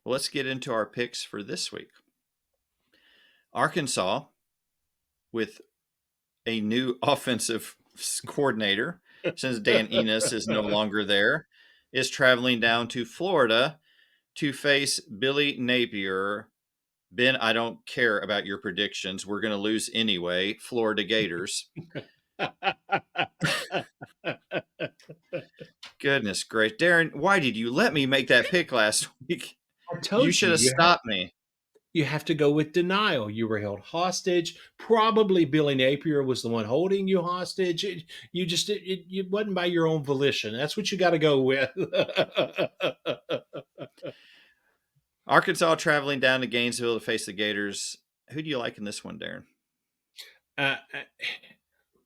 Well, let's get into our picks for this week. Arkansas, with a new offensive coordinator, since Dan Enos is no longer there, is traveling down to Florida to face Billy Napier. Ben, I don't care about your predictions. We're going to lose anyway. Florida Gators. Goodness gracious. Darren, why did you let me make that pick last week? I You told should have you stopped me. you have to go with denial. You were held hostage. Probably Billy Napier was the one holding you hostage. It wasn't by your own volition. That's what you got to go with. Arkansas traveling down to Gainesville to face the Gators. Who do you like in this one, Darren? uh,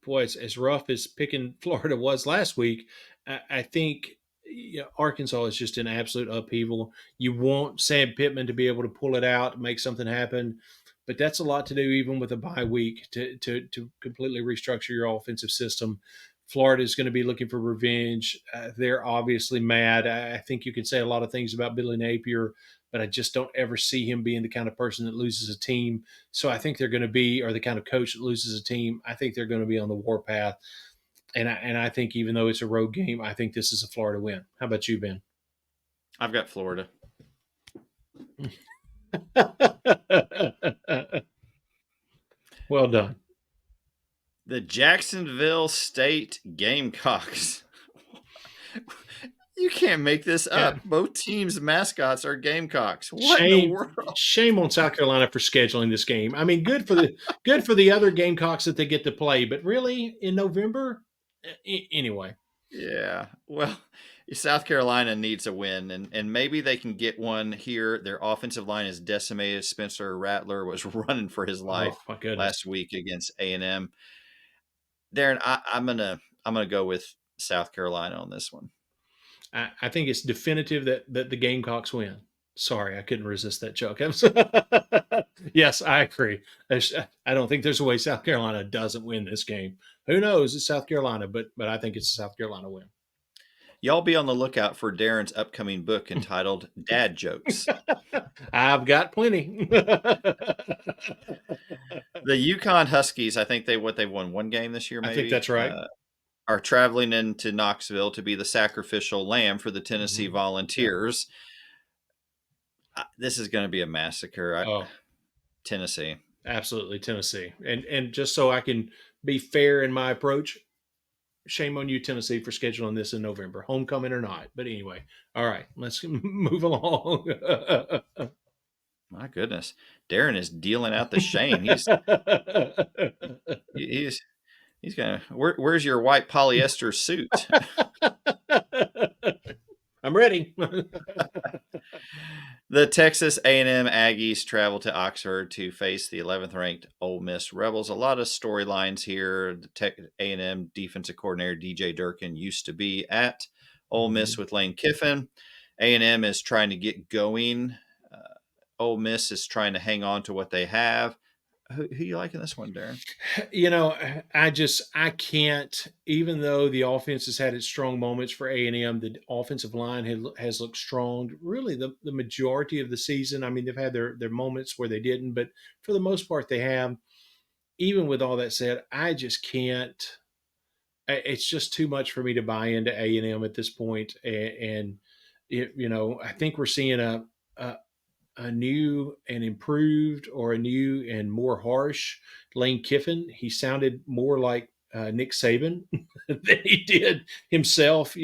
Boy, it's as rough as picking Florida was last week. I think Arkansas is just an absolute upheaval. You want Sam Pittman to be able to pull it out, make something happen, but that's a lot to do even with a bye week to completely restructure your offensive system. Florida is going to be looking for revenge. They're obviously mad. I think you can say a lot of things about Billy Napier, but I just don't ever see him being the kind of person that loses a team. So I think they're going to be, or the kind of coach that loses a team. I think they're going to be on the warpath. And I think even though it's a road game, I think this is a Florida win. How about you, Ben? I've got Florida. Well done. The Jacksonville State Gamecocks. You can't make this up. Yeah. Both teams' mascots are Gamecocks. What in the world? Shame on South Carolina for scheduling this game. I mean, good for the other Gamecocks that they get to play, but really in November, anyway. Yeah. Well, South Carolina needs a win, and maybe they can get one here. Their offensive line is decimated. Spencer Rattler was running for his life Oh my goodness. last week against A&M. Darren, I'm gonna go with South Carolina on this one. I think it's definitive that the Gamecocks win. Sorry, I couldn't resist that joke. Yes, I agree. I don't think there's a way South Carolina doesn't win this game. Who knows? It's South Carolina, but I think it's a South Carolina win. Y'all be on the lookout for Darren's upcoming book entitled Dad Jokes. I've got plenty. The UConn Huskies, I think they've won one game this year, maybe. I think that's right. Are traveling into Knoxville to be the sacrificial lamb for the Tennessee Volunteers. This is going to be a massacre. Tennessee. Absolutely, Tennessee. And just so I can be fair in my approach, shame on you, Tennessee, for scheduling this in November, homecoming or not. But anyway, all right, let's move along. My goodness, Darren is dealing out the shame. He's gonna. Where's your white polyester suit? I'm ready. The Texas A&M Aggies travel to Oxford to face the 11th ranked Ole Miss Rebels. A lot of storylines here. The A&M defensive coordinator DJ Durkin used to be at Ole Miss with Lane Kiffin. A&M is trying to get going. Ole Miss is trying to hang on to what they have. Who you like in this one, Darren? I can't, even though the offense has had its strong moments for A&M, the offensive line has looked strong really the majority of the season. I mean, they've had their moments where they didn't, but for the most part they have. Even with all that said, I just can't. It's just too much for me to buy into A&M at this point. And I think we're seeing a new and improved, or a new and more harsh Lane Kiffin. He sounded more like Nick Saban than he did himself,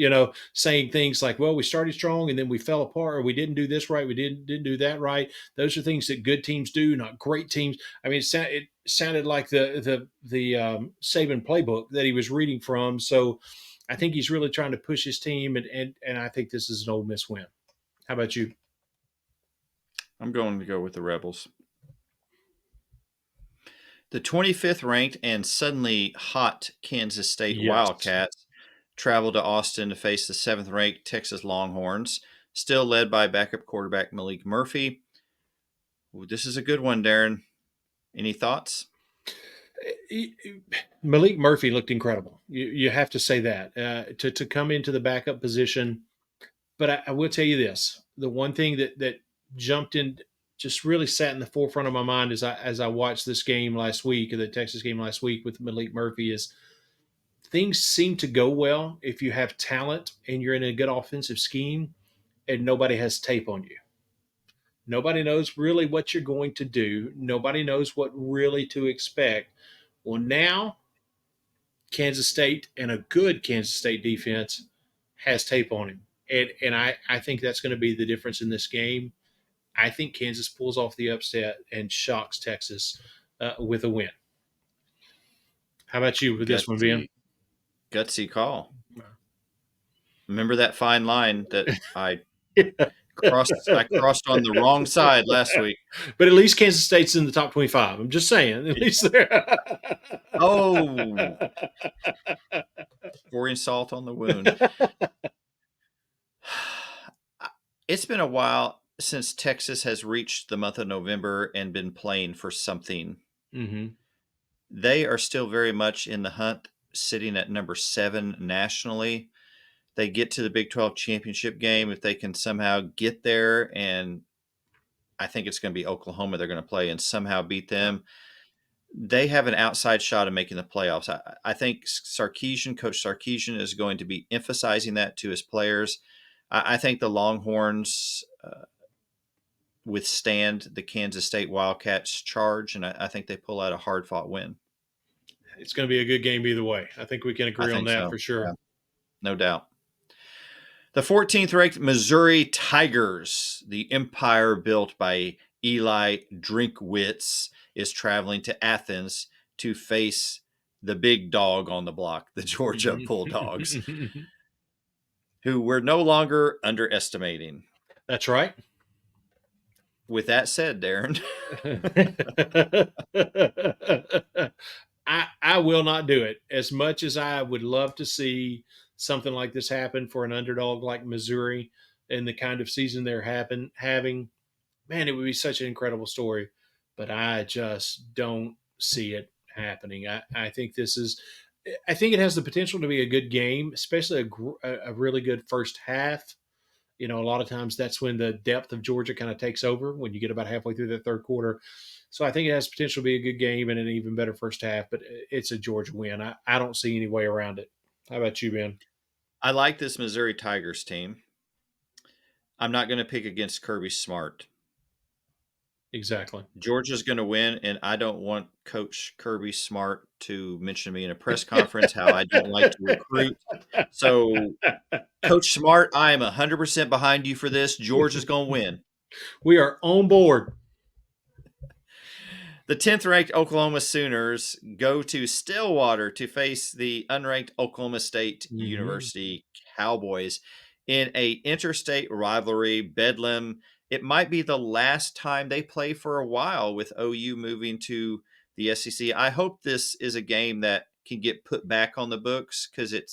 saying things like, well, we started strong and then we fell apart, or we didn't do this right, we didn't do that right. Those are things that good teams do, not great teams. I mean, it sounded like the Saban playbook that he was reading from. So I think he's really trying to push his team, and I think this is an Ole Miss win. How about you? I'm going to go with the Rebels. The 25th ranked and suddenly hot Kansas State Wildcats travel to Austin to face the 7th ranked Texas Longhorns, still led by backup quarterback Malik Murphy. Ooh, this is a good one, Darren. Any thoughts? Malik Murphy looked incredible. You have to say that to come into the backup position. But I will tell you this: the one thing that jumped in, just really sat in the forefront of my mind as I watched this game last week, the Texas game last week with Malik Murphy, is things seem to go well if you have talent and you're in a good offensive scheme, and nobody has tape on you. Nobody knows really what you're going to do. Nobody knows what really to expect. Well, now Kansas State and a good Kansas State defense has tape on him. And I think that's going to be the difference in this game. I think Kansas pulls off the upset and shocks Texas with a win. How about you with this one, Ben? Gutsy, gutsy call. Remember that fine line that I crossed on the wrong side last week. But at least Kansas State's in the top 25. I'm just saying. At least they're. Oh, pouring salt on the wound. It's been a while since Texas has reached the month of November and been playing for something. Mm-hmm. They are still very much in the hunt, sitting at number 7 nationally. They get to the Big 12 championship game if they can somehow get there, and I think it's going to be Oklahoma they're going to play and somehow beat them. They have an outside shot of making the playoffs. I think Coach Sarkisian is going to be emphasizing that to his players. I think the Longhorns withstand the Kansas State Wildcats charge, and I think they pull out a hard-fought win. It's going to be a good game either way. I think we can I agree on think that so. for sure. Yeah, no doubt. The 14th ranked Missouri Tigers, the empire built by Eli Drinkwitz, is traveling to Athens to face the big dog on the block, the Georgia Bulldogs, who we're no longer underestimating. That's right. With that said, Darren, I will not do it. As much as I would love to see something like this happen for an underdog like Missouri and the kind of season they're having, man, it would be such an incredible story. But I just don't see it happening. I think this is. I think it has the potential to be a good game, especially a really good first half. A lot of times that's when the depth of Georgia kind of takes over when you get about halfway through the third quarter. So I think it has potential to be a good game and an even better first half, but it's a Georgia win. I don't see any way around it. How about you, Ben? I like this Missouri Tigers team. I'm not going to pick against Kirby Smart. Exactly. Georgia's going to win, and I don't want Coach Kirby Smart to mention me in a press conference how I don't like to recruit. So, Coach Smart, I am 100% behind you for this. Georgia's going to win. We are on board. The 10th ranked Oklahoma Sooners go to Stillwater to face the unranked Oklahoma State University Cowboys in a interstate rivalry. Bedlam. It might be the last time they play for a while with OU moving to the SEC. I hope this is a game that can get put back on the books because Yep.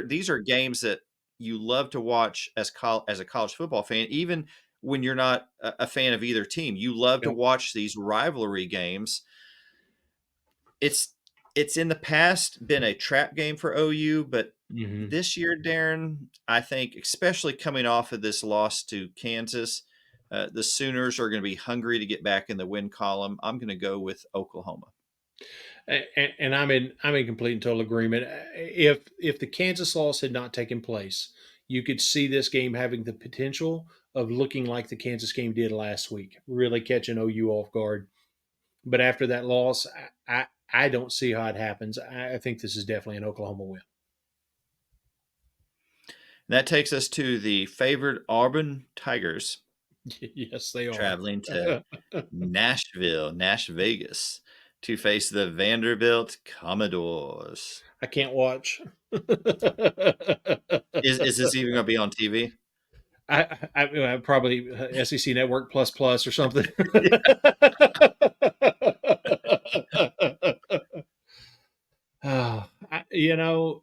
these are games that you love to watch as a college football fan, even when you're not a fan of either team. You love to Yep. watch these rivalry games. It's in the past been a trap game for OU, but Mm-hmm. this year, Darren, I think, especially coming off of this loss to Kansas, the Sooners are going to be hungry to get back in the win column. I'm going to go with Oklahoma. And I'm in complete and total agreement. If the Kansas loss had not taken place, you could see this game having the potential of looking like the Kansas game did last week, really catching OU off guard. But after that loss, I don't see how it happens. I think this is definitely an Oklahoma win. And that takes us to the favored Auburn Tigers Yes, they are. traveling to Nashville, Nash Vegas, to face the Vanderbilt Commodores. I can't watch. Is this even going to be on TV? I probably SEC Network plus plus or something.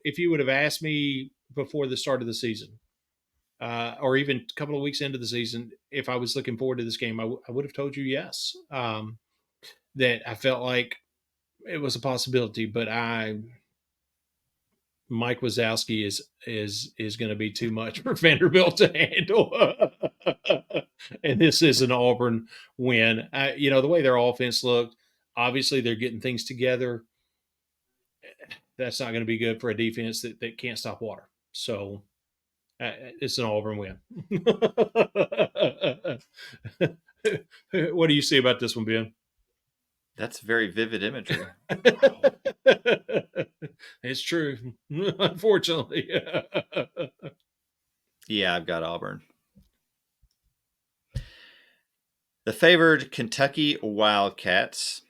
If you would have asked me before the start of the season, or even a couple of weeks into the season, if I was looking forward to this game, I would have told you yes. That I felt like it was a possibility, but Mike Wazowski is going to be too much for Vanderbilt to handle, and this is an Auburn win. The way their offense looked, obviously they're getting things together. That's not going to be good for a defense that can't stop water. So it's an Auburn win. What do you see about this one, Ben? That's very vivid imagery. Wow. It's true, unfortunately. Yeah, I've got Auburn. The favored Kentucky Wildcats,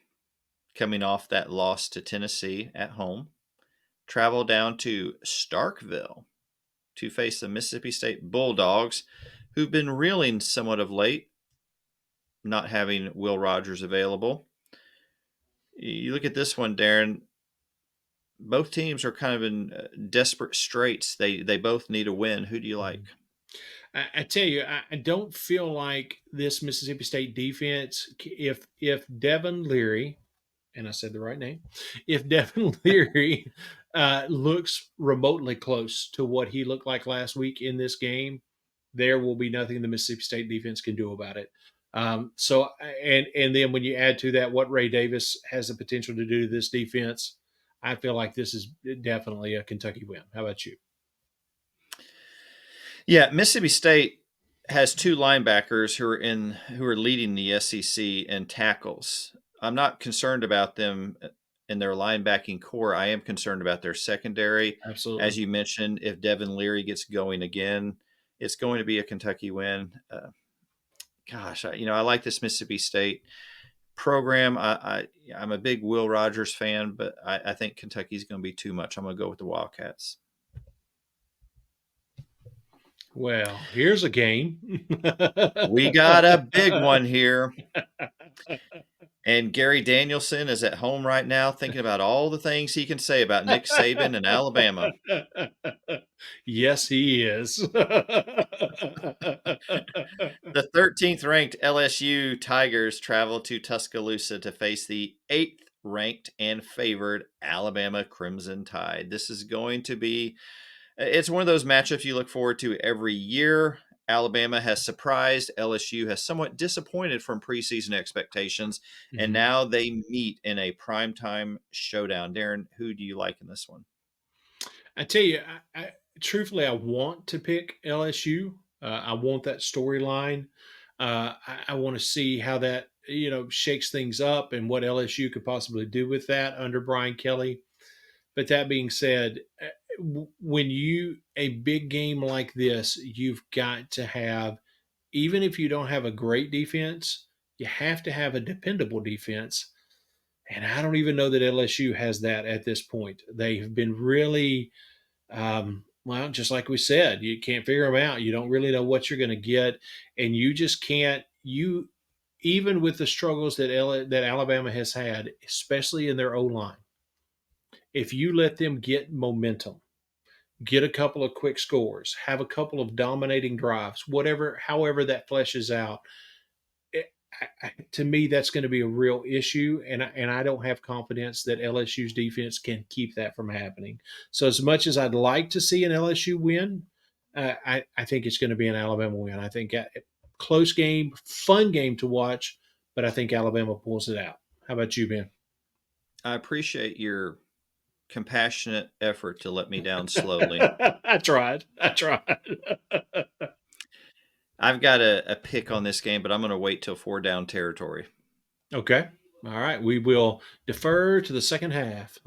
coming off that loss to Tennessee at home, travel down to Starkville to face the Mississippi State Bulldogs, who've been reeling somewhat of late, not having Will Rogers available. You look at this one, Darren. Both teams are kind of in desperate straits. They both need a win. Who do you like? I tell you, I don't feel like this Mississippi State defense. If Devin Leary, and I said the right name, if Devin Leary looks remotely close to what he looked like last week in this game, there will be nothing the Mississippi State defense can do about it. And then when you add to that what Ray Davis has the potential to do to this defense, I feel like this is definitely a Kentucky win. How about you? Yeah, Mississippi State has two linebackers who are leading the SEC in tackles. I'm not concerned about them in their linebacking core. I am concerned about their secondary. As Absolutely. you mentioned, if Devin Leary gets going again, it's going to be a Kentucky win. I like this Mississippi State program. I'm a big Will Rogers fan, but I think Kentucky's going to be too much. I'm going to go with the Wildcats. Well, here's a game. We got a big one here. And Gary Danielson is at home right now thinking about all the things he can say about Nick Saban and Alabama. Yes, he is. The 13th ranked LSU Tigers travel to Tuscaloosa to face the 8th ranked and favored Alabama Crimson Tide. This is going to be it's one of those matchups you look forward to every year. Alabama has surprised. LSU has somewhat disappointed from preseason expectations, and Mhm. now they meet in a primetime showdown. Darren, who do you like in this one? I tell you, truthfully, I want to pick LSU. I want that storyline. I want to see how that shakes things up and what LSU could possibly do with that under Brian Kelly. But that being said, when you a big game like this, you've got to have, even if you don't have a great defense, you have to have a dependable defense. And I don't even know that LSU has that at this point. They've been really, well, just like we said, you can't figure them out. You don't really know what you're going to get, and you just can't. You even with the struggles that Alabama has had, especially in their O line, if you let them get momentum, get a couple of quick scores, have a couple of dominating drives, whatever, however that fleshes out, to me, that's going to be a real issue, and I don't have confidence that LSU's defense can keep that from happening. So, as much as I'd like to see an LSU win, I think it's going to be an Alabama win. I think close game, fun game to watch, but I think Alabama pulls it out. How about you, Ben? I appreciate your compassionate effort to let me down slowly. I tried. I tried. I've got a pick on this game, but I'm going to wait till four down territory. Okay. All right. We will defer to the second half.